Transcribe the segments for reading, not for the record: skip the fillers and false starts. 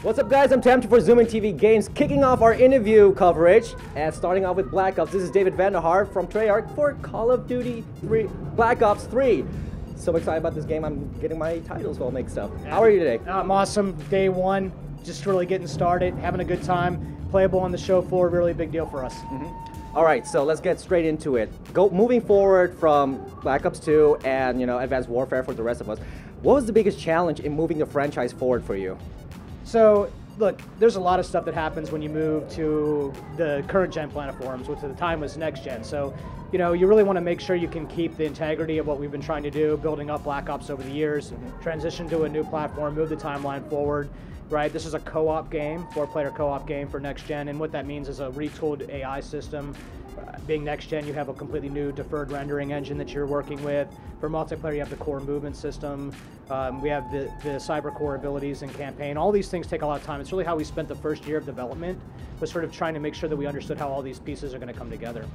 What's up, guys? I'm Tamtu for Zoomin TV Games, kicking off our interview coverage and starting off with Black Ops. This is David Vonderhaar from Treyarch for Call of Duty 3, Black Ops 3. So excited about this game, I'm getting my titles all mixed up. How are you today? I'm awesome. Day one, just really getting started, having a good time. Playable on the show floor, really big deal for us. All right, so let's get straight into it. Moving forward from Black Ops 2 and Advanced Warfare for the rest of us, what was the biggest challenge in moving the franchise forward for you? So, look, there's a lot of stuff that happens when you move to the current gen platforms, which at the time was next gen. So, you really want to make sure you can keep the integrity of what we've been trying to do, building up Black Ops over the years, transition to a new platform, move the timeline forward. Right, this is a co-op game, 4-player co-op game for next gen, and what that means is a retooled AI system. Being next gen, you have a completely new deferred rendering engine that you're working with. For multiplayer, you have the core movement system. We have the cyber core abilities in campaign. All these things take a lot of time. It's really how we spent the first year of development, was sort of trying to make sure that we understood how all these pieces are going to come together.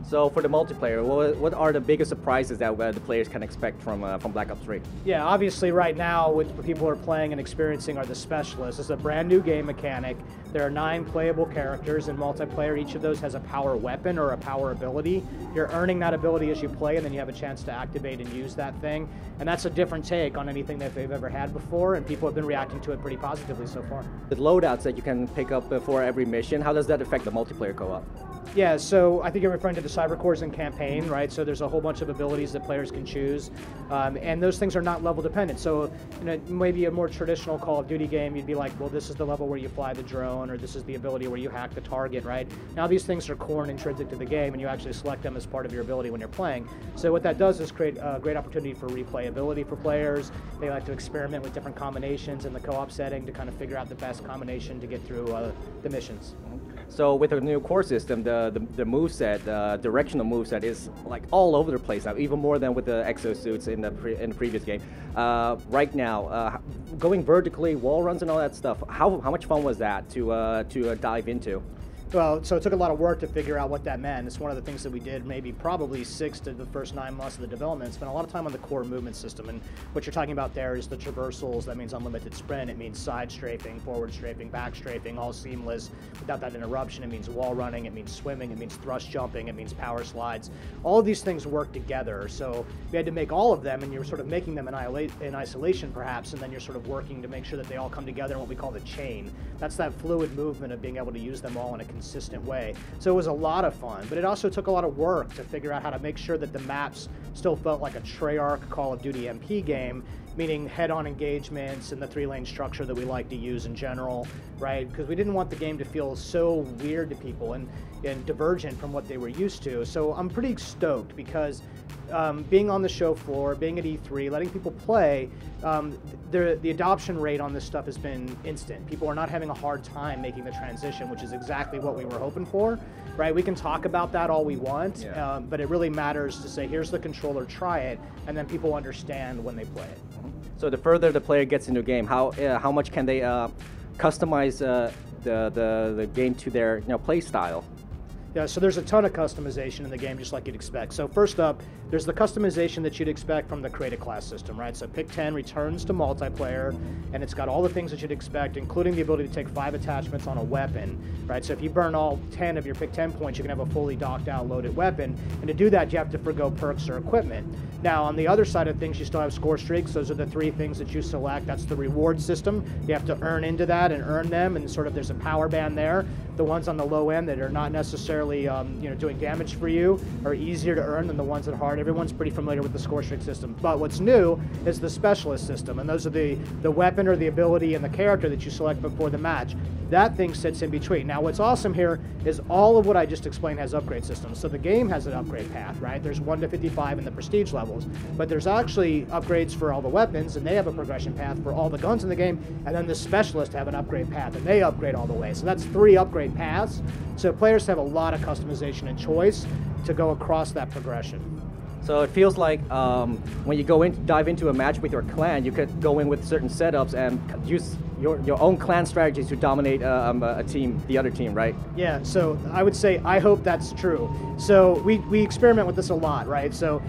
So for the multiplayer, what are the biggest surprises that the players can expect from Black Ops 3? Yeah, obviously right now what people are playing and experiencing are the specialists. It's a brand new game mechanic. There are 9 playable characters in multiplayer. Each of those has a power weapon or a power ability. You're earning that ability as you play, and then you have a chance to activate and use that thing. And that's a different take on anything that they've ever had before, and people have been reacting to it pretty positively so far. The loadouts that you can pick up before every mission, how does that affect the multiplayer co-op? Yeah, so I think you're referring to the cyber cores in campaign, right? So there's a whole bunch of abilities that players can choose, and those things are not level dependent. So maybe a more traditional Call of Duty game, you'd be like, well, this is the level where you fly the drone, or this is the ability where you hack the target, right? Now these things are core and intrinsic to the game, and you actually select them as part of your ability when you're playing. So what that does is create a great opportunity for replayability for players. They like to experiment with different combinations in the co-op setting to kind of figure out the best combination to get through the missions. So with a new core system, the moveset, directional moveset is like all over the place now, even more than with the exosuits in the previous game. Right now, going vertically, wall runs and all that stuff, how much fun was that to dive into? Well, so it took a lot of work to figure out what that meant. It's one of the things that we did probably 6 to the first 9 months of the development. Spent a lot of time on the core movement system, and what you're talking about there is the traversals. That means unlimited sprint. It means side strafing, forward strafing, back strafing, all seamless without that interruption. It means wall running. It means swimming. It means thrust jumping. It means power slides. All of these things work together. So we had to make all of them, and you're sort of making them in isolation perhaps, and then you're sort of working to make sure that they all come together in what we call the chain. That's that fluid movement of being able to use them all in a consistent way. So it was a lot of fun, but it also took a lot of work to figure out how to make sure that the maps still felt like a Treyarch Call of Duty MP game, meaning head-on engagements and the 3-lane structure that we like to use in general, right? Because we didn't want the game to feel so weird to people and divergent from what they were used to. So I'm pretty stoked because being on the show floor, being at E3, letting people play, the adoption rate on this stuff has been instant. People are not having a hard time making the transition, which is exactly what we were hoping for, right? We can talk about that all we want, but it really matters to say, here's the controller, try it, and then people understand when they play it. So the further the player gets into the game, how much can they customize the game to their play style? Yeah, so there's a ton of customization in the game, just like you'd expect. So first up, there's the customization that you'd expect from the Create a Class system, right? So Pick 10 returns to multiplayer, and it's got all the things that you'd expect, including the ability to take 5 attachments on a weapon, right? So if you burn all 10 of your Pick 10 points, you can have a fully docked out loaded weapon, and to do that, you have to forgo perks or equipment. Now, on the other side of things, you still have score streaks. Those are the 3 things that you select. That's the reward system. You have to earn into that and earn them, and sort of there's a power band there. The ones on the low end that are not necessarily doing damage for you are easier to earn than the ones that are hard. Everyone's pretty familiar with the score streak system. But what's new is the specialist system, and those are the weapon or the ability and the character that you select before the match. That thing sits in between. Now, what's awesome here is all of what I just explained has upgrade systems. So the game has an upgrade path, right? There's 1 to 55 in the prestige levels, but there's actually upgrades for all the weapons, and they have a progression path for all the guns in the game, and then the specialists have an upgrade path, and they upgrade all the way. So that's 3 upgrade paths. So players have a lot of customization and choice to go across that progression. So it feels like when you dive into a match with your clan, you could go in with certain setups and use your own clan strategies to dominate the other team, right? Yeah, so I would say I hope that's true. So we experiment with this a lot, right? So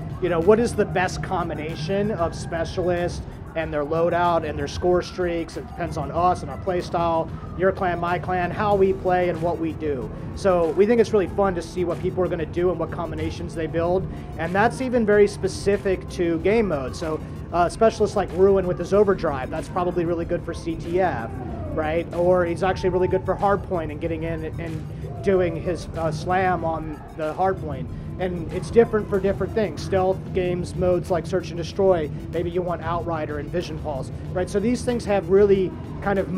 what is the best combination of specialist, and their loadout and their score streaks. It depends on us and our play style, your clan, my clan, how we play and what we do. So we think it's really fun to see what people are going to do and what combinations they build, and that's even very specific to game mode. So specialists like Ruin with his overdrive, that's probably really good for CTF, right? Or he's actually really good for hardpoint and getting in and doing his slam on the hardpoint. And it's different for different things. Stealth games, modes like Search and Destroy, maybe you want Outrider and Vision Pulse, right? So these things have really kind of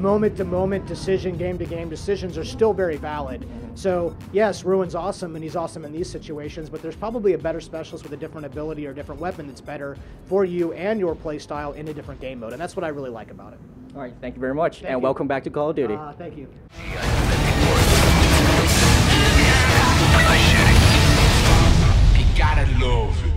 moment-to-moment decision, game-to-game decisions are still very valid. So yes, Ruin's awesome, and he's awesome in these situations, but there's probably a better specialist with a different ability or different weapon that's better for you and your play style in a different game mode, and that's what I really like about it. All right, thank you very much, Thank and you. welcome back to Call of Duty. Thank you. You gotta love it.